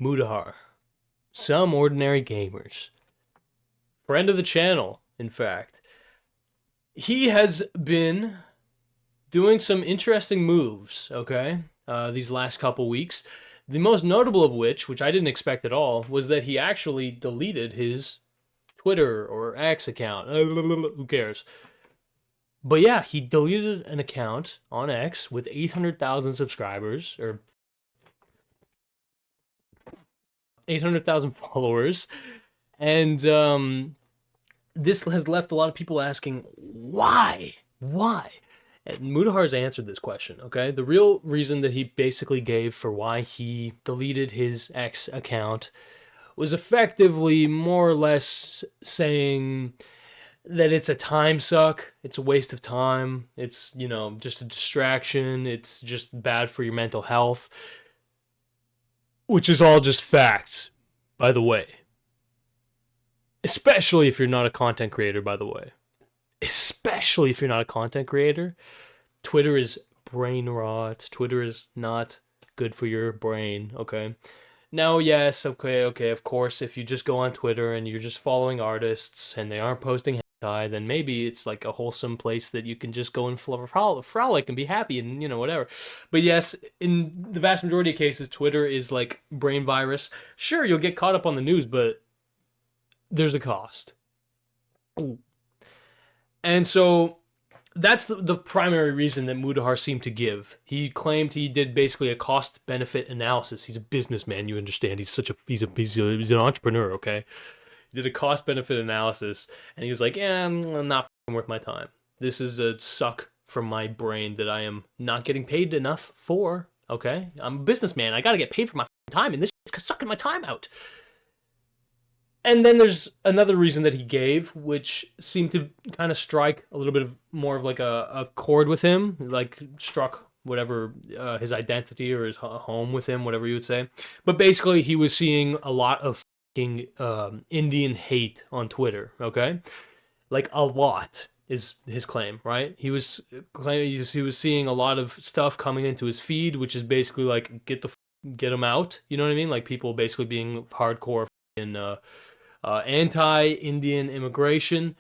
Mutahar, Some Ordinary Gamers, friend of the channel, in fact. He has been doing some interesting moves, okay, these last couple weeks. The most notable of which I didn't expect at all, was that he actually deleted his Twitter or X account. Who cares? But yeah, he deleted an account on X with 800,000 subscribers, or 800,000 followers. And this has left a lot of people asking, why? Why? And Mutahar's answered this question, okay? The real reason that he basically gave for why he deleted his X account was effectively more or less saying that it's a time suck, it's a waste of time, it's, you know, just a distraction, it's just bad for your mental health, which is all just facts, by the way. Especially if you're not a content creator, by the way. Especially if you're not a content creator. Twitter is brain rot. Twitter is not good for your brain, okay? Now, yes, okay, of course, if you just go on Twitter and you're just following artists and they aren't posting hentai, then maybe it's like a wholesome place that you can just go and frolic and be happy and, you know, whatever. But yes, in the vast majority of cases, Twitter is like brain virus. Sure, you'll get caught up on the news, but there's a cost. And so that's the primary reason that Mutahar seemed to give. He claimed he did basically a cost-benefit analysis. He's a businessman, you understand. He's an entrepreneur, okay? He did a cost-benefit analysis, and he was like, yeah, I'm not worth my time. This is a suck from my brain that I am not getting paid enough for, okay? I'm a businessman. I gotta get paid for my time, and this is sucking my time out. And then there's another reason that he gave, which seemed to kind of strike a little bit of more of like a chord with him, like struck whatever his identity or his home with him, whatever you would say. But basically, he was seeing a lot of fucking Indian hate on Twitter. Okay, like a lot is his claim, right? He was claiming he was seeing a lot of stuff coming into his feed, which is basically like get him out. You know what I mean? Like people basically being hardcore in anti-Indian immigration,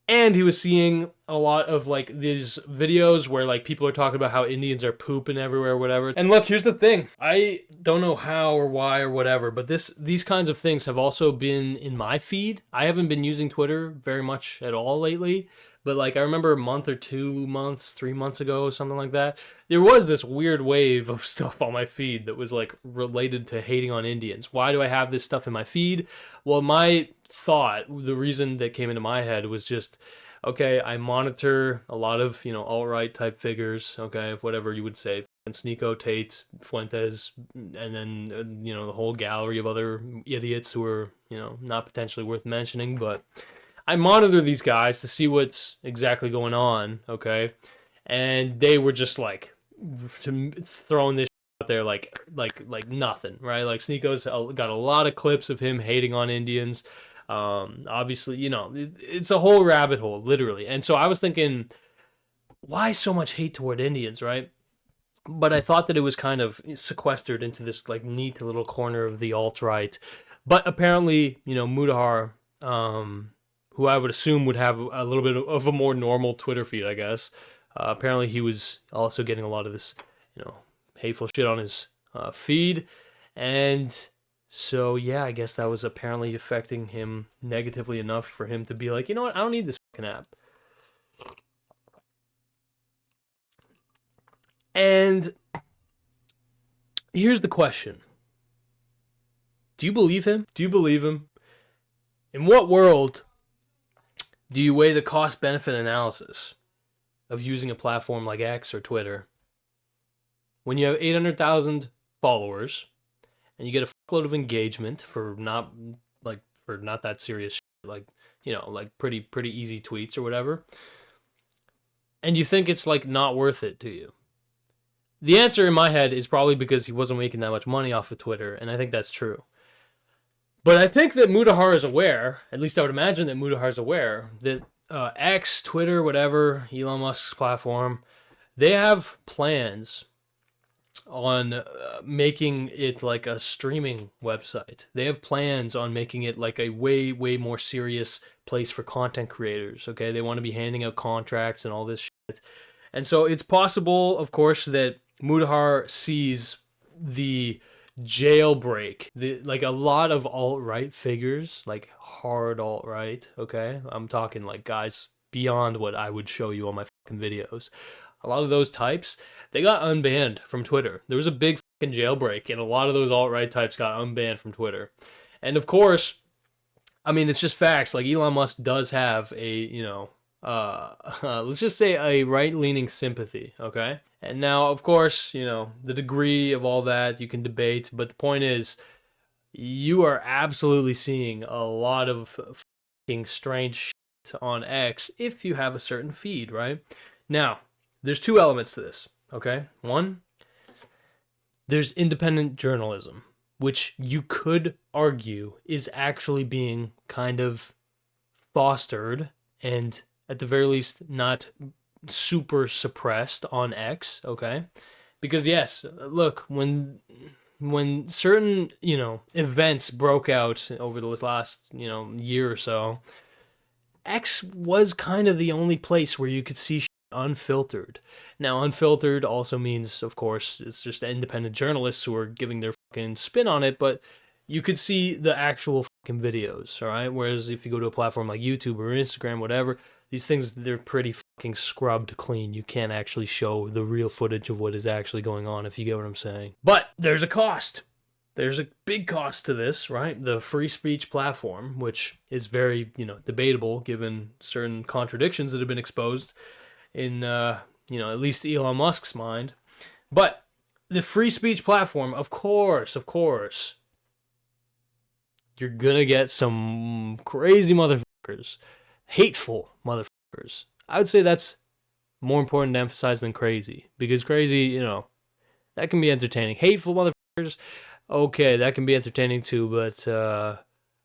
and he was seeing a lot of like these videos where like people are talking about how Indians are pooping everywhere, whatever. And look, here's the thing: I don't know how or why or whatever, but these kinds of things have also been in my feed. I haven't been using Twitter very much at all lately, but like I remember a month or 2 months, 3 months ago, something like that, there was this weird wave of stuff on my feed that was like related to hating on Indians. Why do I have this stuff in my feed? Well, my thought, the reason that came into my head was just, okay, I monitor a lot of, you know, alt-right type figures, okay, whatever you would say, and Sneeko, Tate, Fuentes, and then, you know, the whole gallery of other idiots who are, you know, not potentially worth mentioning, but I monitor these guys to see what's exactly going on, okay? And they were just like throwing this out there like nothing, right? Like Sneeko's got a lot of clips of him hating on Indians. Obviously, you know, it's a whole rabbit hole, literally. And so I was thinking, why so much hate toward Indians, right? But I thought that it was kind of sequestered into this like neat little corner of the alt-right. But apparently, you know, Mutahar, who I would assume would have a little bit of a more normal Twitter feed, I guess. Apparently he was also getting a lot of this, you know, hateful shit on his feed. And so, yeah, I guess that was apparently affecting him negatively enough for him to be like, you know what, I don't need this fucking app. And here's the question. Do you believe him? Do you believe him? In what world do you weigh the cost-benefit analysis of using a platform like X or Twitter when you have 800,000 followers and you get a fuckload of engagement for not that serious shit, like, you know, like pretty easy tweets or whatever, and you think it's like not worth it to you? The answer in my head is probably because he wasn't making that much money off of Twitter, and I think that's true. But I think that Mutahar is aware, at least I would imagine that Mutahar is aware, that X, Twitter, whatever, Elon Musk's platform, they have plans making it like a streaming website. They have plans on making it like a way more serious place for content creators. Okay, they want to be handing out contracts and all this shit. And so it's possible, of course, that Mutahar sees the jailbreak, like a lot of alt-right figures, like hard alt-right. Okay, I'm talking like guys beyond what I would show you on my fucking videos. A lot of those types, they got unbanned from Twitter. There was a big fucking jailbreak, and a lot of those alt-right types got unbanned from Twitter. And of course, I mean, it's just facts. Like, Elon Musk does have a, let's just say a right-leaning sympathy, okay? And now, of course, the degree of all that you can debate, but the point is, you are absolutely seeing a lot of fucking strange shit on X if you have a certain feed, right? Now, there's two elements to this, okay? One, there's independent journalism, which you could argue is actually being kind of fostered and at the very least not super suppressed on X, okay? Because yes, look, when certain, events broke out over the last, year or so, X was kind of the only place where you could see shit unfiltered. Now, unfiltered also means, of course, it's just independent journalists who are giving their fucking spin on it, but you could see the actual fucking videos, all right? Whereas if you go to a platform like YouTube or Instagram, whatever, these things, they're pretty fucking scrubbed clean. You can't actually show the real footage of what is actually going on, if you get what I'm saying. But there's a cost. There's a big cost to this, right? The free speech platform, which is very, debatable given certain contradictions that have been exposed in, at least Elon Musk's mind. But the free speech platform, of course, you're gonna get some crazy motherfuckers, hateful motherfuckers. I would say that's more important to emphasize than crazy, because crazy, that can be entertaining. Hateful motherfuckers, okay, that can be entertaining too, but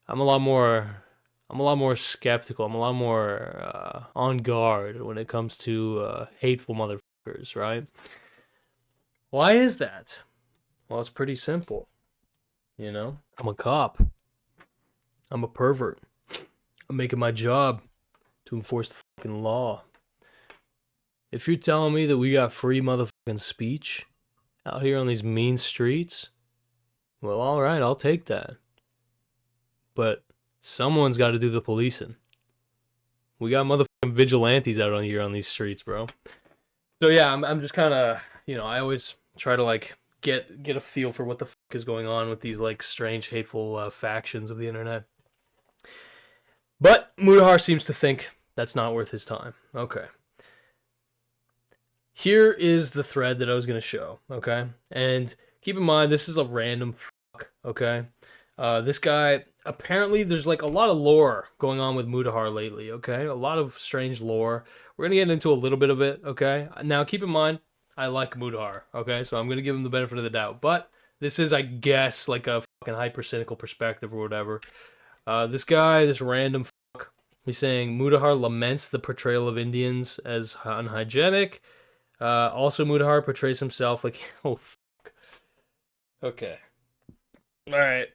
I'm a lot more skeptical. I'm a lot more on guard when it comes to hateful motherfuckers, right? Why is that? Well, it's pretty simple. I'm a cop. I'm a pervert. I'm making my job to enforce the fucking law. If you're telling me that we got free motherfucking speech out here on these mean streets, well, alright, I'll take that. But someone's got to do the policing. We got motherfucking vigilantes out on here on these streets, bro. So yeah, I'm just kind of, I always try to like get a feel for what the fuck is going on with these like strange, hateful factions of the internet. But Mutahar seems to think that's not worth his time. Okay. Here is the thread that I was going to show, okay? And keep in mind, this is a random fuck, okay? This guy, apparently there's like a lot of lore going on with Mutahar lately, okay? A lot of strange lore. We're going to get into a little bit of it, okay? Now, keep in mind, I like Mutahar, okay? So I'm going to give him the benefit of the doubt. But this is, I guess, like a fucking hyper-cynical perspective or whatever. This guy, this random fuck, he's saying Mutahar laments the portrayal of Indians as unhygienic. Also, Mutahar portrays himself like, oh, fuck. Okay. Alright.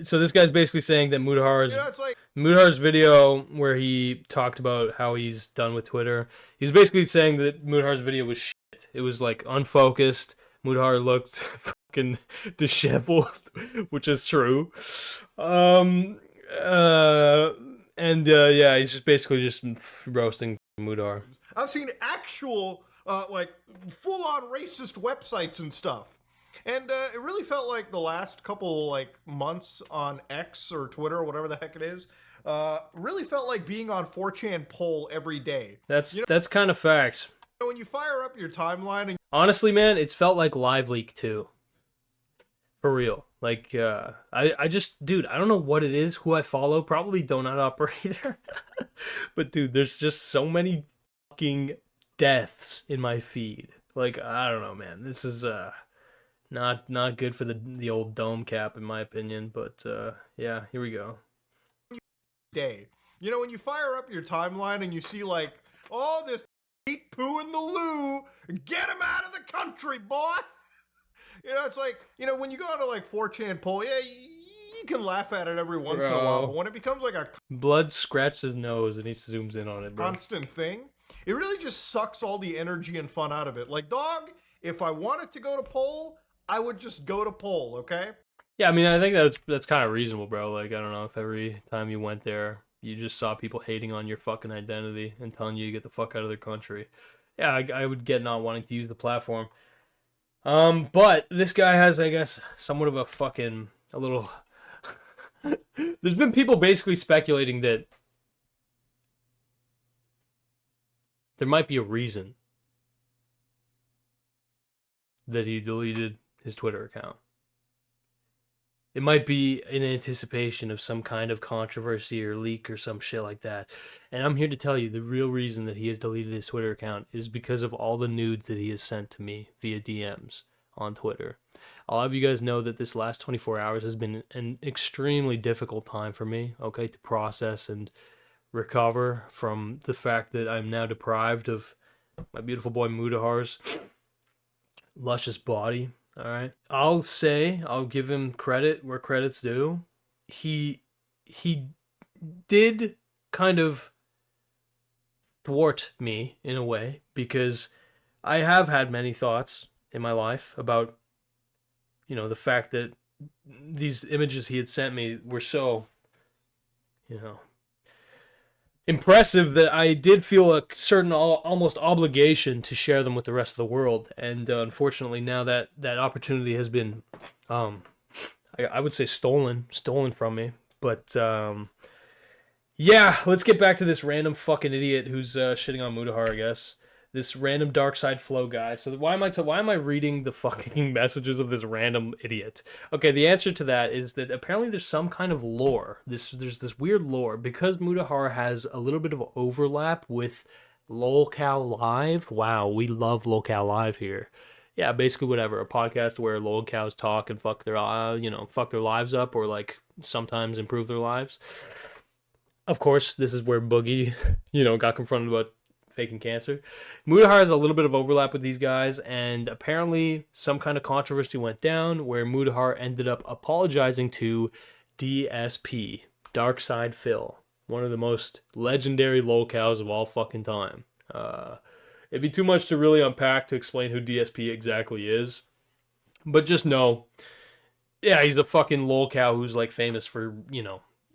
So this guy's basically saying that Mutahar's video where he talked about how he's done with Twitter, he's basically saying that Mutahar's video was shit. It was like unfocused. Mutahar looked fucking disheveled, which is true. Yeah, he's just basically just roasting Mutahar. I've seen actual, like, full-on racist websites and stuff. And it really felt like the last couple, like, months on X or Twitter or whatever the heck it is, really felt like being on 4chan poll every day. That's kind of facts. When you fire up your timeline and... Honestly, man, it's felt like Live Leak too. For real. Like, I just, dude, I don't know what it is, who I follow. Probably Donut Operator. But, dude, there's just so many fucking deaths in my feed. Like, I don't know, man. This is not good for the old dome cap, in my opinion. But yeah, here we go. Day, when you fire up your timeline and you see like, oh, this poo in the loo. Get him out of the country, boy. You know, it's like, you know, when you go on to like 4chan poll, yeah, you can laugh at it every once in a while, but when it becomes like a Blood scratched his nose and he zooms in on it, bro. constant thing, it really just sucks all the energy and fun out of it. Like, dog, if I wanted to go to poll, I would just go to poll, okay? Yeah, I mean, I think that's kind of reasonable, bro. Like, I don't know, if every time you went there, you just saw people hating on your fucking identity and telling you to get the fuck out of their country. Yeah, I would get not wanting to use the platform. But this guy has, I guess, somewhat of a little... There's been people basically speculating that there might be a reason that he deleted his Twitter account. It might be in anticipation of some kind of controversy or leak or some shit like that. And I'm here to tell you the real reason that he has deleted his Twitter account is because of all the nudes that he has sent to me via DMs on Twitter. I'll have you guys know that this last 24 hours has been an extremely difficult time for me, okay, to process and recover from the fact that I'm now deprived of my beautiful boy Mutahar's luscious body. All right. I'll give him credit where credit's due. He did kind of thwart me in a way, because I have had many thoughts in my life about, you know, the fact that these images he had sent me were so, you know, impressive that I did feel a certain almost obligation to share them with the rest of the world. And unfortunately, now that opportunity has been, I would say stolen from me. But yeah, let's get back to this random fucking idiot who's shitting on Mutahar, I guess. This random dark side flow guy. So why am I reading the fucking messages of this random idiot? Okay, the answer to that is that apparently there's some kind of lore. There's this weird lore because Mutahar has a little bit of overlap with Lolcow Live. Wow, we love Lolcow Live here. Yeah, basically whatever, a podcast where lolcows talk and fuck their lives up, or like sometimes improve their lives. Of course, this is where Boogie, got confronted about faking cancer. Mutahar has a little bit of overlap with these guys, and apparently some kind of controversy went down where Mutahar ended up apologizing to DSP, Dark Side Phil, one of the most legendary lolcows of all fucking time. It'd be too much to really unpack to explain who DSP exactly is, but just know, yeah, he's the fucking lolcow who's like famous for,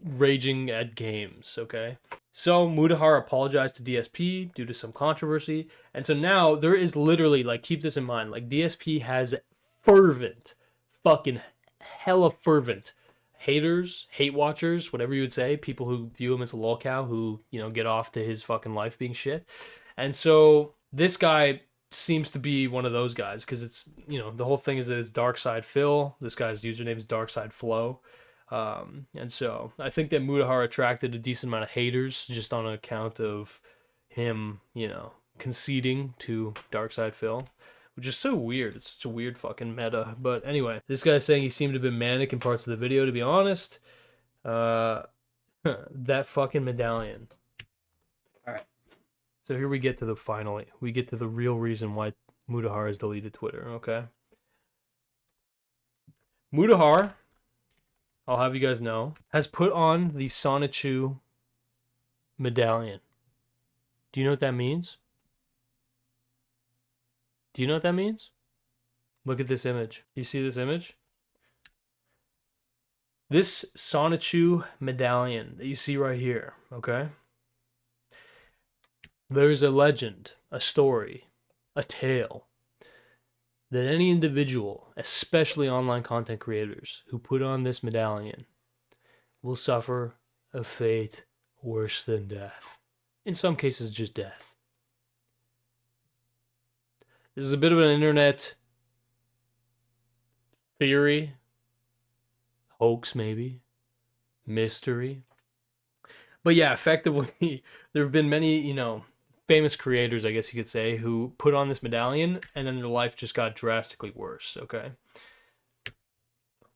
raging at games, okay? So Mutahar apologized to DSP due to some controversy, and so now there is literally, like, keep this in mind, like, DSP has hella fervent haters, hate watchers, whatever you would say, people who view him as a lolcow, who, get off to his fucking life being shit. And so this guy seems to be one of those guys, because it's, the whole thing is that it's Dark Side Phil. This guy's username is Dark Side Flow. And so I think that Mutahar attracted a decent amount of haters just on account of him, conceding to Dark Side Phil, which is so weird. It's such a weird fucking meta. But anyway, this guy's saying he seemed to have been manic in parts of the video, to be honest. That fucking medallion. All right. So here we get to the real reason why Mutahar has deleted Twitter, okay? Mutahar, I'll have you guys know, has put on the Sonichu medallion. Do you know what that means? Do you know what that means? Look at this image. You see this image? This Sonichu medallion that you see right here, okay? There's a legend, a story, a tale that any individual, especially online content creators, who put on this medallion will suffer a fate worse than death. In some cases, just death. This is a bit of an internet theory, hoax maybe, mystery. But yeah, effectively, there have been many, famous creators, I guess you could say, who put on this medallion and then their life just got drastically worse, okay?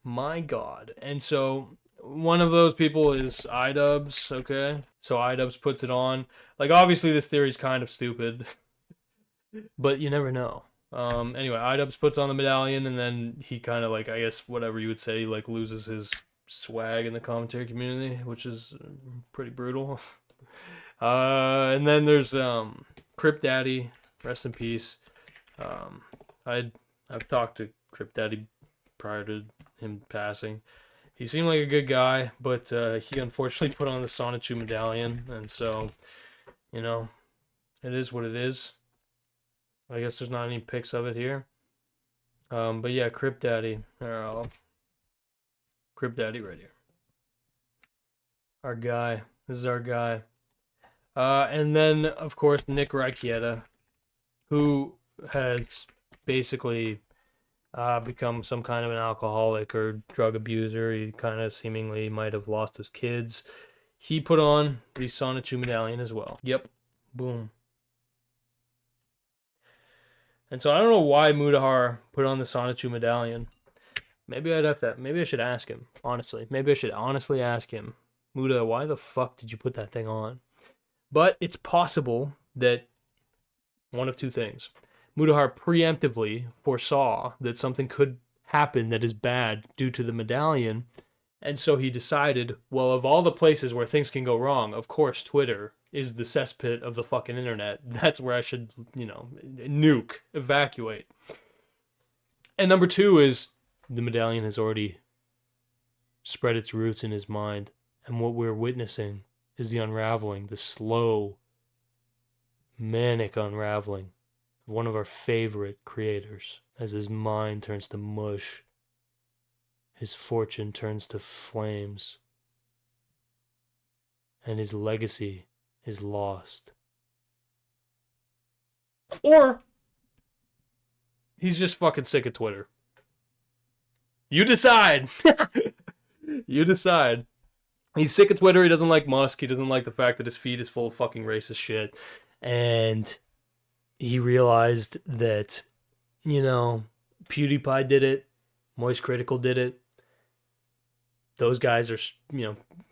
My God. And so one of those people is iDubbbz, okay? So iDubbbz puts it on. Like, obviously this theory is kind of stupid. But you never know. Anyway, Idubbbz puts on the medallion, and then he kind of like, I guess whatever you would say, like loses his swag in the commentary community, which is pretty brutal. And then there's Crip Daddy, rest in peace. I've talked to Crip Daddy prior to him passing. He seemed like a good guy, but he unfortunately put on the Sonichu medallion, and so, you know, it is what it is. I guess there's not any pics of it here. But yeah, Crip Daddy. Crip Daddy right here. Our guy. This is our guy. And then, of course, Nick Reichietta, who has basically become some kind of an alcoholic or drug abuser. He kind of seemingly might have lost his kids. He put on the Sonichu medallion as well. Yep. Boom. And so I don't know why Mutahar put on the Sonichu medallion. Maybe I should ask him, honestly. Maybe I should honestly ask him, Muta, why the fuck did you put that thing on? But it's possible that one of two things. Mutahar preemptively foresaw that something could happen that is bad due to the medallion, and so he decided, well, of all the places where things can go wrong, of course Twitter is the cesspit of the fucking internet. That's where I should, nuke, evacuate. And number two is the medallion has already spread its roots in his mind, and what we're witnessing is the unraveling, the slow, manic unraveling of one of our favorite creators as his mind turns to mush, his fortune turns to flames, and his legacy is lost. Or he's just fucking sick of Twitter. You decide. You decide. He's sick of Twitter. He doesn't like Musk. He doesn't like the fact that his feed is full of fucking racist shit. And he realized that, PewDiePie did it. Moist Critical did it. Those guys are,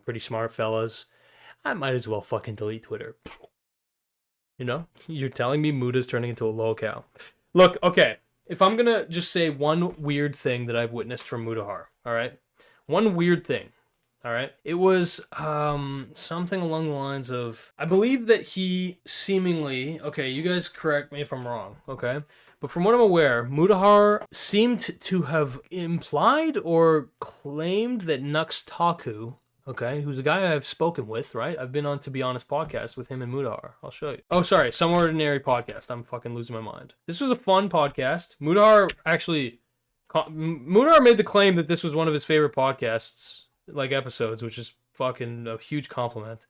pretty smart fellas. I might as well fucking delete Twitter. You're telling me Muta's turning into a lolcow. Look, okay. If I'm gonna just say one weird thing that I've witnessed from Mutahar, all right? One weird thing. All right. It was something along the lines of, I believe that he seemingly, okay, you guys correct me if I'm wrong, okay? But from what I'm aware, Mutahar seemed to have implied or claimed that Nux Taku, okay, who's a guy I've spoken with, right? I've been on To Be Honest podcast with him and Mutahar. I'll show you. Oh, sorry, Some Ordinary podcast. I'm fucking losing my mind. This was a fun podcast. Mutahar made the claim that this was one of his favorite podcasts, like episodes, which is fucking a huge compliment.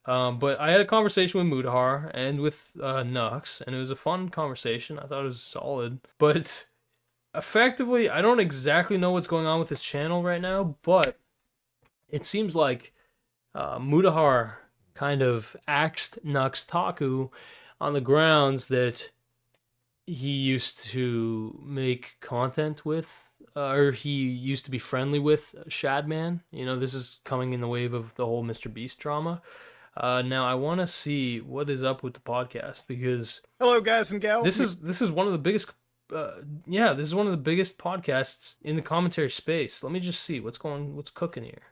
But I had a conversation with Mutahar and with Nux, and it was a fun conversation. I thought it was solid. But effectively, I don't exactly know what's going on with his channel right now, but it seems like Mutahar kind of axed Nux Taku on the grounds that he used to make content with, or he used to be friendly with Shadman. This is coming in the wave of the whole Mr. Beast drama. Now I want to see what is up with the podcast, because hello guys and gals. This is one of the biggest. This is one of the biggest podcasts in the commentary space. Let me just see what's cooking here.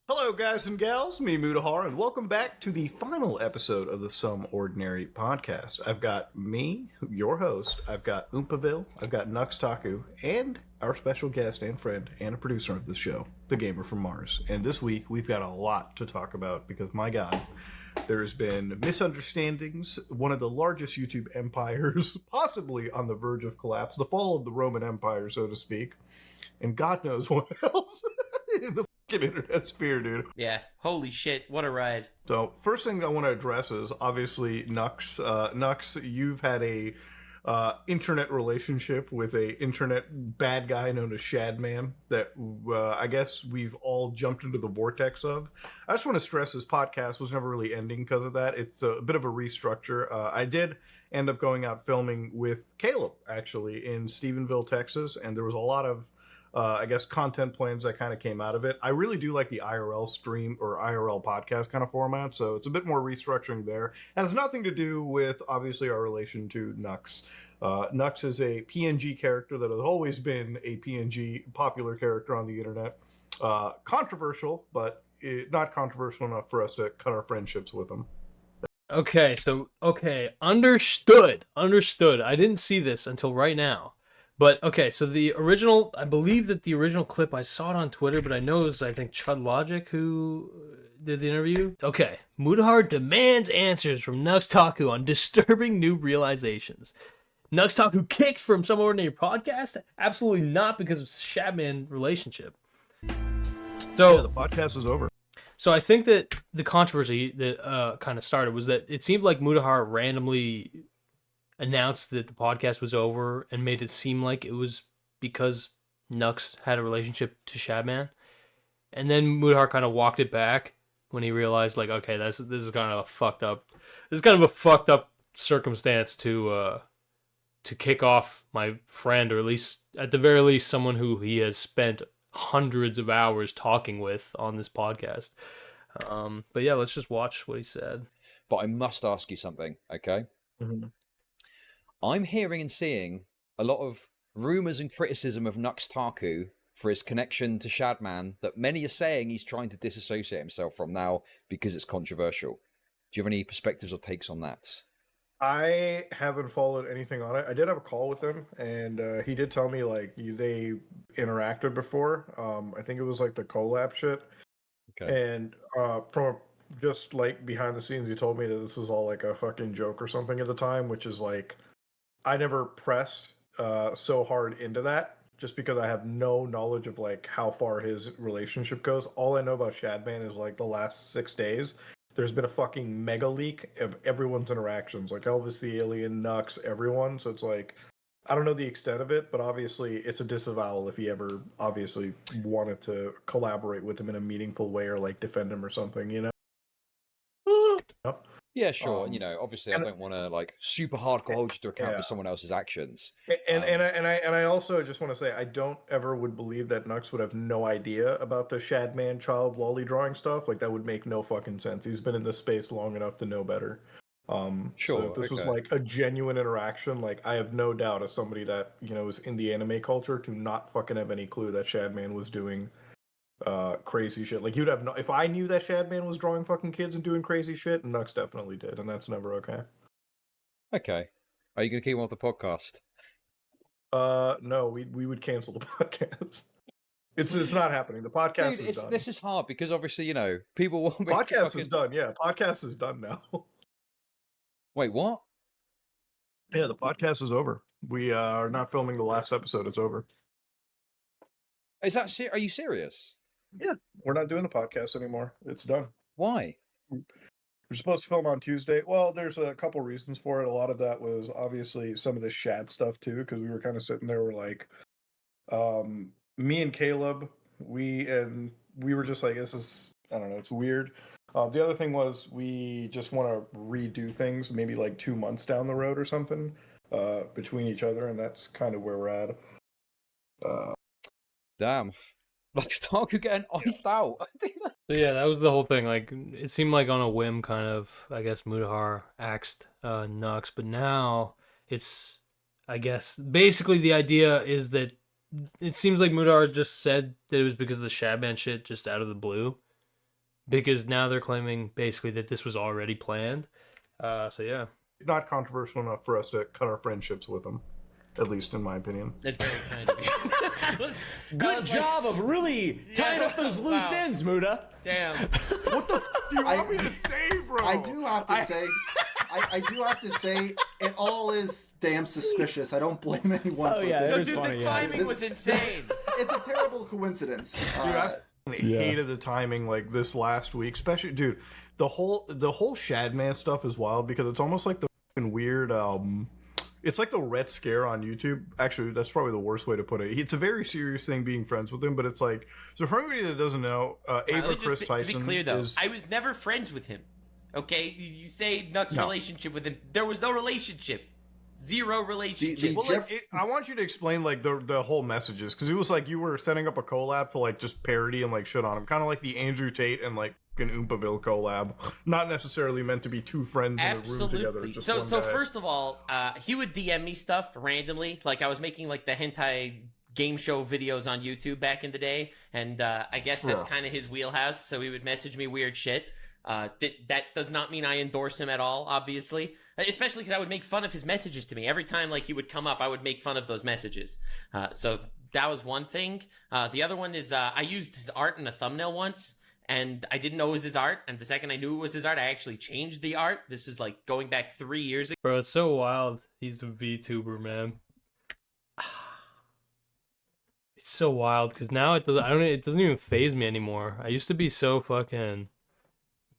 Hello guys and gals, me Mutahar, and welcome back to the final episode of the Some Ordinary podcast. I've got me, your host, I've got Oompaville, I've got Nux Taku, and our special guest and friend and a producer of the show, the Gamer from Mars. And this week we've got a lot to talk about because, my God, there's been misunderstandings, one of the largest YouTube empires possibly on the verge of collapse, the fall of the Roman Empire, so to speak, and God knows what else. The internet sphere, dude. Yeah, holy shit, what a ride. So first thing I want to address is obviously Nux. Nux, you've had a internet relationship with a internet bad guy known as Shadman that I guess we've all jumped into the vortex of. I just want to stress this podcast was never really ending because of that. It's a bit of a restructure. I did end up going out filming with Caleb, actually, in Stephenville, Texas, and there was a lot of I guess content plans that kind of came out of it. I really do like the IRL stream or IRL podcast kind of format, so it's a bit more restructuring there. It has nothing to do with obviously our relation to Nux. Nux is a PNG character that has always been a PNG popular character on the internet. Controversial, but not controversial enough for us to cut our friendships with him. Okay, understood. I didn't see this until right now. But, okay, so the original, I believe that the original clip, I saw it on Twitter, but I know it was, I think, Chud Logic who did the interview. Okay, Mutahar demands answers from Nux Taku on disturbing new realizations. Nux Taku kicked from Some Ordinary podcast? Absolutely not, because of Shadman relationship. So yeah, the podcast is over. So I think that the controversy that kind of started was that it seemed like Mutahar randomly announced that the podcast was over and made it seem like it was because Nux had a relationship to Shadman. And then Mutahar kind of walked it back when he realized, like, okay, this is kind of a fucked up circumstance to kick off my friend, or at least at the very least someone who he has spent hundreds of hours talking with on this podcast. But yeah, let's just watch what he said. But I must ask you something, okay? Mm-hmm. I'm hearing and seeing a lot of rumors and criticism of Nux Taku for his connection to Shadman that many are saying he's trying to disassociate himself from now because it's controversial. Do you have any perspectives or takes on that? I haven't followed anything on it. I did have a call with him, and he did tell me like they interacted before. I think it was like the collab shit. Okay. And from just like behind the scenes, he told me that this was all like a fucking joke or something at the time, which is like I never pressed so hard into that just because I have no knowledge of like how far his relationship goes. All I know about Shadman is like the last 6 days. There's been a fucking mega leak of everyone's interactions, like Elvis the Alien, Nux, everyone. So it's like, I don't know the extent of it, but obviously it's a disavowal if he ever obviously wanted to collaborate with him in a meaningful way or like defend him or something, you know? Yeah, sure. And, obviously I don't want to like super hardcore hold you to account for someone else's actions. And I also just want to say I don't ever would believe that Nux would have no idea about the Shadman child lolly drawing stuff. Like that would make no fucking sense. He's been in this space long enough to know better. Sure. So if this was like a genuine interaction, like I have no doubt as somebody that is in the anime culture to not fucking have any clue that Shadman was doing crazy shit. Like you'd have no, if I knew that Shadman was drawing fucking kids and doing crazy shit, Nux definitely did, and that's never okay. Okay. Are you gonna keep him off the podcast? No, we would cancel the podcast. It's not happening. The podcast is done. This is hard because obviously people want me podcast to fucking... is done. Yeah, podcast is done now. Wait, what? Yeah, the podcast is over. We are not filming the last episode. It's over. Is that are you serious? Yeah, we're not doing the podcast anymore. It's done. Why? We're supposed to film on Tuesday. Well, there's a couple reasons for it. A lot of that was obviously some of the Shad stuff too, because we were kind of sitting there. We're like, me and Caleb, we were just like, this is, I don't know, it's weird. The other thing was we just want to redo things, maybe like 2 months down the road or something, between each other, and that's kind of where we're at. Damn. Like Stark getting iced out. So yeah, that was the whole thing. Like, it seemed like on a whim, kind of, I guess Mutahar axed Nux, but now it's, I guess, basically the idea is that it seems like Mutahar just said that it was because of the Shadman shit just out of the blue. Because now they're claiming basically that this was already planned. So yeah. Not controversial enough for us to cut our friendships with them. At least in my opinion. That's very kind of you. Good job of really tying up those loose ends, Muta. Damn. What the f*** do you want me to say, bro? I do have to say, I do have to say, it all is damn suspicious. I don't blame anyone. Oh for yeah, this. it was funny. The timing was insane. It's a terrible coincidence. Dude, I hated the timing like this last week, especially, dude. The whole Shadman stuff is wild because it's almost like the fucking weird. It's like the Red Scare on YouTube. Actually, that's probably the worst way to put it. It's a very serious thing being friends with him, but it's like, so for anybody that doesn't know, Ava Chris Tyson. To be clear, though, I was never friends with him. Okay, you say Nux relationship with him. There was no relationship. zero relationship. Well, I want you to explain like the whole messages, because it was like you were setting up a collab to like just parody and like shit on him, kind of like the Andrew Tate and like an Oompaville collab, not necessarily meant to be two friends in a room together. Just So one guy. first of all, he would DM me stuff randomly. Like I was making like the hentai game show videos on YouTube back in the day, and I guess that's kind of his wheelhouse. So he would message me weird shit. That does not mean I endorse him at all, obviously. Especially because I would make fun of his messages to me every time. Like he would come up, I would make fun of those messages. So that was one thing. The other one is I used his art in a thumbnail once, and I didn't know it was his art. And the second I knew it was his art, I actually changed the art. This is like going back 3 years ago. Bro, it's so wild. He's the VTuber, man. It's so wild because now it doesn't even faze me anymore. I used to be so fucking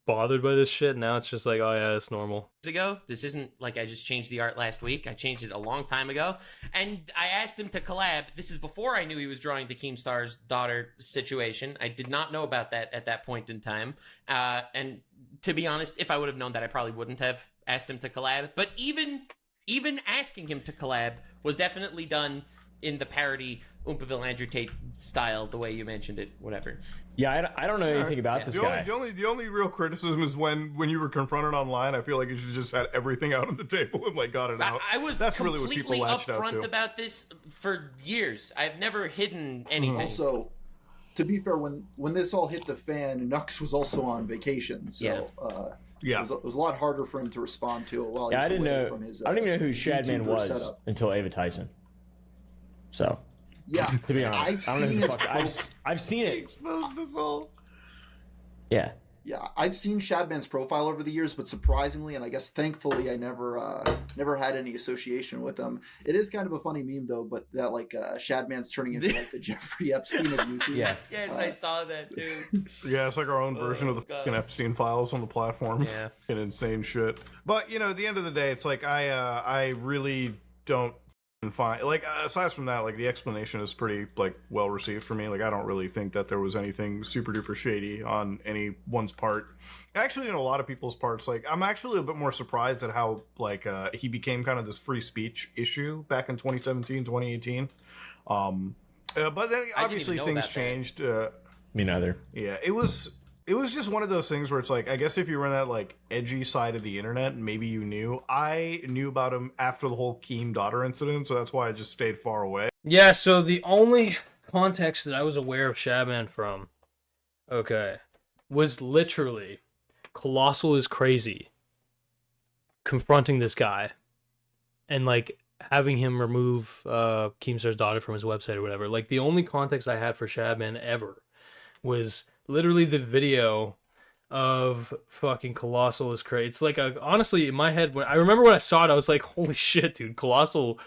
bothered by this shit. Now it's just like, oh yeah, it's normal. This isn't like I just changed the art last week. I changed it a long time ago, and I asked him to collab. This is before I knew he was drawing the Keemstar's daughter situation. I did not know about that at that point in time. And to be honest, if I would have known that, I probably wouldn't have asked him to collab. But even asking him to collab was definitely done in the parody Oompaville Andrew Tate style, the way you mentioned it, whatever. Yeah, I don't know anything about this guy. The only real criticism is when you were confronted online. I feel like you should just had everything out on the table and like got it out. I was That's really completely what people latched out upfront to. about this for years. I've never hidden anything. Also, to be fair, when this all hit the fan, Nux was also on vacation, so it was a lot harder for him to respond to it while he was I didn't away know. from his. I didn't even know who Shadman YouTuber was setup. until Ava Tyson. So Yeah, to be honest, I don't know who the fuck. I've seen it. Exposed us all. Yeah. Yeah, I've seen Shadman's profile over the years, but surprisingly, and I guess thankfully, I never had any association with him. It is kind of a funny meme though, but that like Shadman's turning into like the Jeffrey Epstein of YouTube. Yeah. Yes, I saw that too. Yeah, it's like our own version of the fucking Epstein files on the platform. Yeah. Fucking insane shit. But you know, at the end of the day, it's like I really don't find like aside from that, like the explanation is pretty like well received for me. Like I don't really think that there was anything super duper shady on anyone's part. Actually, in a lot of people's parts, like I'm actually a bit more surprised at how like he became kind of this free speech issue back in 2017, 2018. But then obviously things changed. Me neither. Yeah, it was just one of those things where it's like, I guess if you were in that like edgy side of the internet, maybe you knew. I knew about him after the whole Keem daughter incident, so that's why I just stayed far away. Yeah, so the only context that I was aware of Shadman from, was literally Colossal is crazy confronting this guy and like having him remove Keemstar's daughter from his website or whatever. Like the only context I had for Shadman ever was literally the video of fucking Colossal is crazy. It's like honestly in my head when I remember when I saw it, I was like, holy shit, dude, Colossal,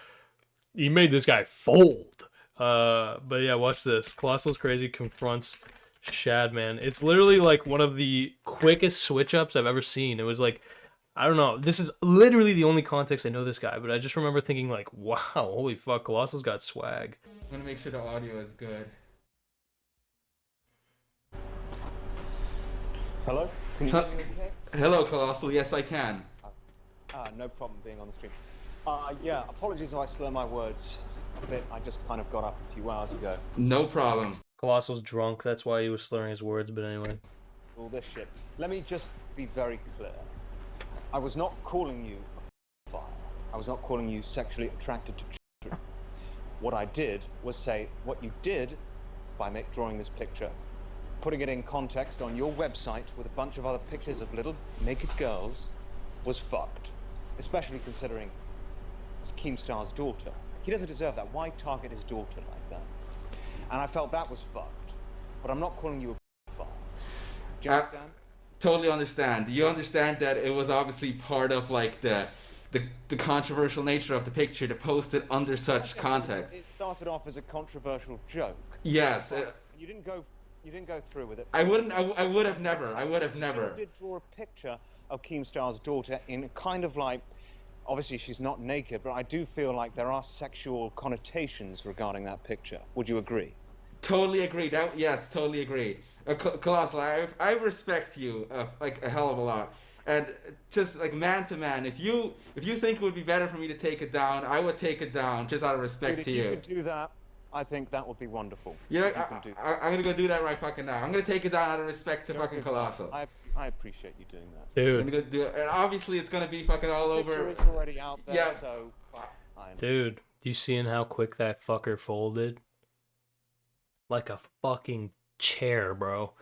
he made this guy fold. But yeah, watch this. Colossal is crazy confronts Shadman. It's literally like one of the quickest switch ups I've ever seen. It was like, I don't know. This is literally the only context I know this guy, but I just remember thinking like, wow, holy fuck, Colossal's got swag. I'm gonna make sure the audio is good. Hello? Can you hear me okay? Hello, Colossal. Yes, I can. No problem being on the stream. Yeah, apologies if I slur my words a bit. I just kind of got up a few hours ago. No problem. Colossal's drunk, that's why he was slurring his words, but anyway. All this shit. Let me just be very clear. I was not calling you a pedophile. I was not calling you sexually attracted to children. What I did was say what you did by drawing this picture, putting it in context on your website with a bunch of other pictures of little naked girls, was fucked. Especially considering it's Keemstar's daughter. He doesn't deserve that. Why target his daughter like that? And I felt that was fucked. But I'm not calling you a pedophile. Do you understand? Totally understand. Do you understand that it was obviously part of like the controversial nature of the picture to post it under such context? It started off as a controversial joke. Yes. You didn't go through with it. I would have never. I would have never. You did draw a picture of Keemstar's daughter in kind of like, obviously she's not naked, but I do feel like there are sexual connotations regarding that picture. Would you agree? Totally agree. Yes, totally agree. Colossal, I respect you like a hell of a lot. And just like man to man, if you think it would be better for me to take it down, I would take it down just out of respect Dude, to if you. you could do that, I think that would be wonderful. You know, If you can do that. I'm gonna go do that right fucking now. I'm gonna take it down out of respect to fucking Colossal. I appreciate you doing that. Dude. I'm gonna go do it, and obviously it's gonna be fucking all The picture over. is already out there, Yeah. so Dude, you seeing how quick that fucker folded? Like a fucking chair, bro.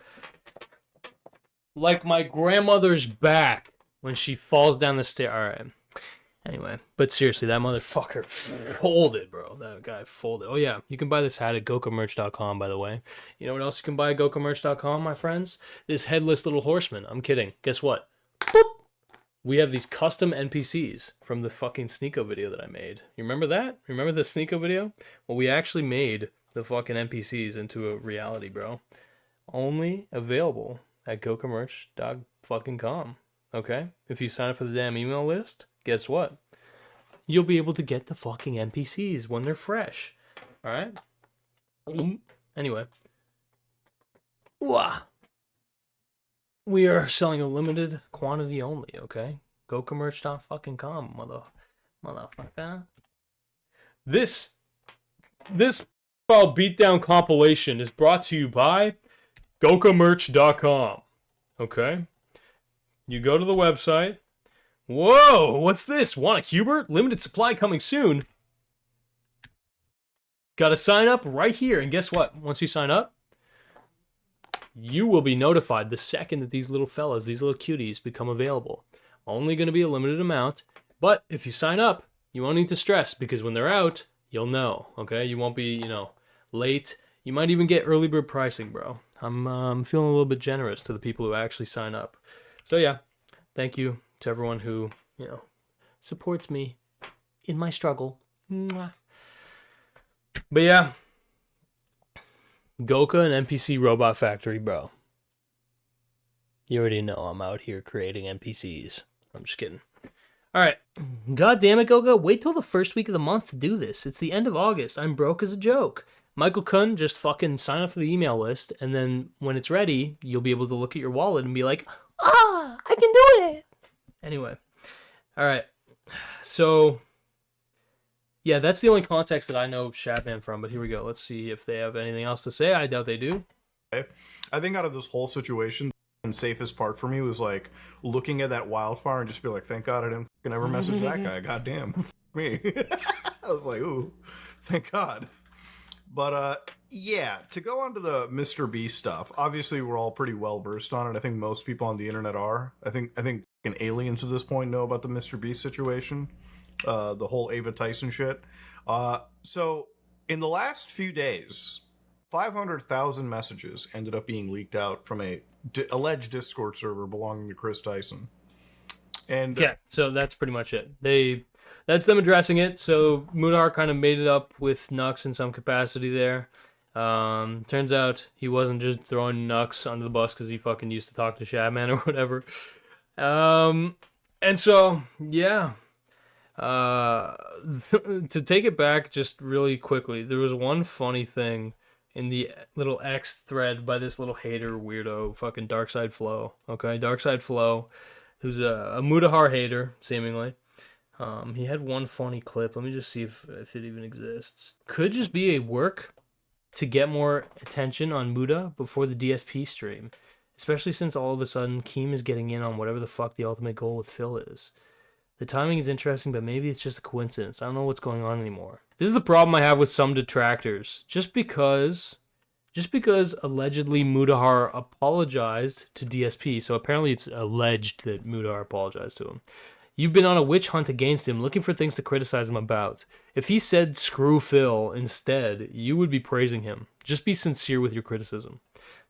Like my grandmother's back when she falls down the stair. Alright. Anyway, but seriously, that motherfucker folded, bro. That guy folded. Oh yeah, you can buy this hat at gokamerch.com, by the way. You know what else you can buy at gokamerch.com, my friends? This headless little horseman. I'm kidding. Guess what? Boop! We have these custom NPCs from the fucking Sneeko video that I made. You remember that? Remember the Sneeko video? Well, we actually made the fucking NPCs into a reality, bro. Only available at gokamerch.com. Okay? If you sign up for the damn email list, guess what? You'll be able to get the fucking NPCs when they're fresh. Alright? Anyway. Wah. We are selling a limited quantity only, okay? Gokamerch.com, motherfucker. This file beatdown compilation is brought to you by gokamerch.com. Okay? You go to the website. Whoa, what's this? Want a Hubert? Limited supply coming soon. Gotta sign up right here, and guess what? Once you sign up, you will be notified the second that these little fellas, these little cuties, become available. Only going to be a limited amount, but if you sign up, you won't need to stress, because when they're out, you'll know, okay? You won't be, late. You might even get early bird pricing, bro. I'm feeling a little bit generous to the people who actually sign up. So yeah, thank you to everyone who, supports me in my struggle. Mwah. But yeah, Goka and NPC Robot Factory, bro. You already know I'm out here creating NPCs. I'm just kidding. Alright. God damn it, Goka. Wait till the first week of the month to do this. It's the end of August. I'm broke as a joke. Michael Kun, just fucking sign up for the email list, and then when it's ready, you'll be able to look at your wallet and be like, I can do it. Anyway. Alright. So, yeah, that's the only context that I know Shadman from, but here we go. Let's see if they have anything else to say. I doubt they do. I think out of this whole situation, the safest part for me was like looking at that wildfire and just be like, thank God I didn't fucking ever message that guy. Goddamn, me. I was like, ooh, thank God. But yeah, to go on to the Mr. Beast stuff, obviously we're all pretty well versed on it. I think most people on the internet are. I think fucking aliens at this point know about the Mr. Beast situation. The whole Ava Tyson shit. So in the last few days, 500,000 messages ended up being leaked out from a alleged Discord server belonging to Chris Tyson. And yeah, so that's pretty much it. That's them addressing it. So Mutahar kind of made it up with Nux in some capacity there. Turns out he wasn't just throwing Nux under the bus because he fucking used to talk to Shadman or whatever. And so, yeah. To take it back just really quickly, there was one funny thing in the little X thread by this little hater weirdo, fucking Darkside Flow. Okay, Darkside Flow, who's a Mutahar hater, seemingly. He had one funny clip. Let me just see if it even exists. Could just be a work to get more attention on Muta before the DSP stream. Especially since all of a sudden Keem is getting in on whatever the fuck the ultimate goal with Phil is. The timing is interesting, but maybe it's just a coincidence. I don't know what's going on anymore. This is the problem I have with some detractors. Just because allegedly Mutahar apologized to DSP, so apparently it's alleged that Mutahar apologized to him. You've been on a witch hunt against him, looking for things to criticize him about. If he said screw Phil instead, you would be praising him. Just be sincere with your criticism.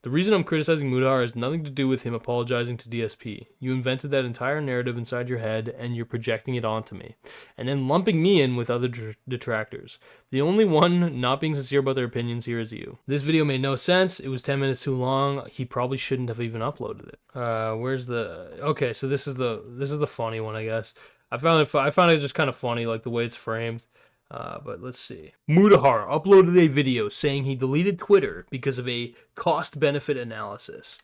The reason I'm criticizing Mutahar has nothing to do with him apologizing to DSP. You invented that entire narrative inside your head, and you're projecting it onto me. And then lumping me in with other detractors. The only one not being sincere about their opinions here is you. This video made no sense. It was 10 minutes too long. He probably shouldn't have even uploaded it. Where's the... Okay, so this is the funny one, I guess. I found it just kind of funny, like the way it's framed. But let's see. Mutahar uploaded a video saying he deleted Twitter because of a cost-benefit analysis,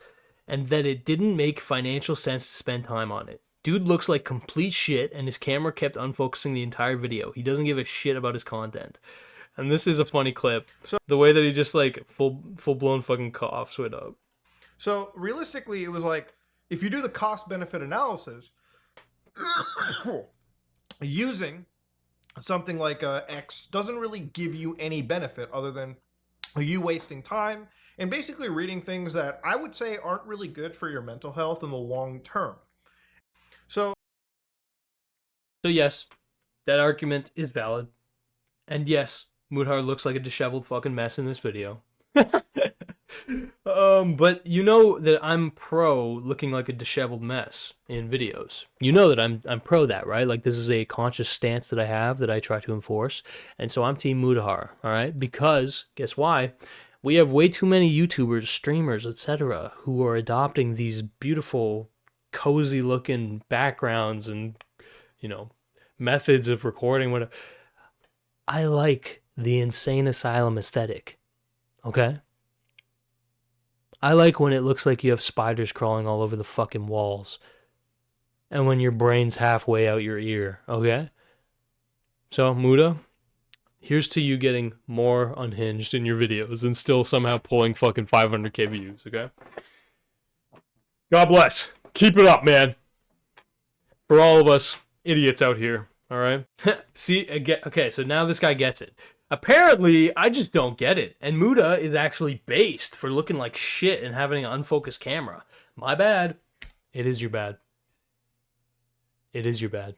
and that it didn't make financial sense to spend time on it. Dude looks like complete shit, and his camera kept unfocusing the entire video. He doesn't give a shit about his content. And this is a funny clip. So, the way that he just like full-blown fucking coughs it up. So realistically, it was like, if you do the cost-benefit analysis, using something like X doesn't really give you any benefit other than you wasting time and basically reading things that I would say aren't really good for your mental health in the long term. So yes, that argument is valid. And yes, Mutahar looks like a disheveled fucking mess in this video. But you know that I'm pro looking like a disheveled mess in videos. You know that I'm pro that, right? Like, this is a conscious stance that I have that I try to enforce. And so I'm Team Mutahar, all right? Because, guess why? We have way too many YouTubers, streamers, etc., who are adopting these beautiful, cozy-looking backgrounds and, you know, methods of recording, whatever. I like the insane asylum aesthetic, okay? I like when it looks like you have spiders crawling all over the fucking walls. And when your brain's halfway out your ear, okay? So, Muta, here's to you getting more unhinged in your videos and still somehow pulling fucking 500k views, okay? God bless. Keep it up, man. For all of us idiots out here, alright? See, again, okay, so now this guy gets it. Apparently, I just don't get it. And Muta is actually based for looking like shit and having an unfocused camera. My bad. It is your bad. It is your bad.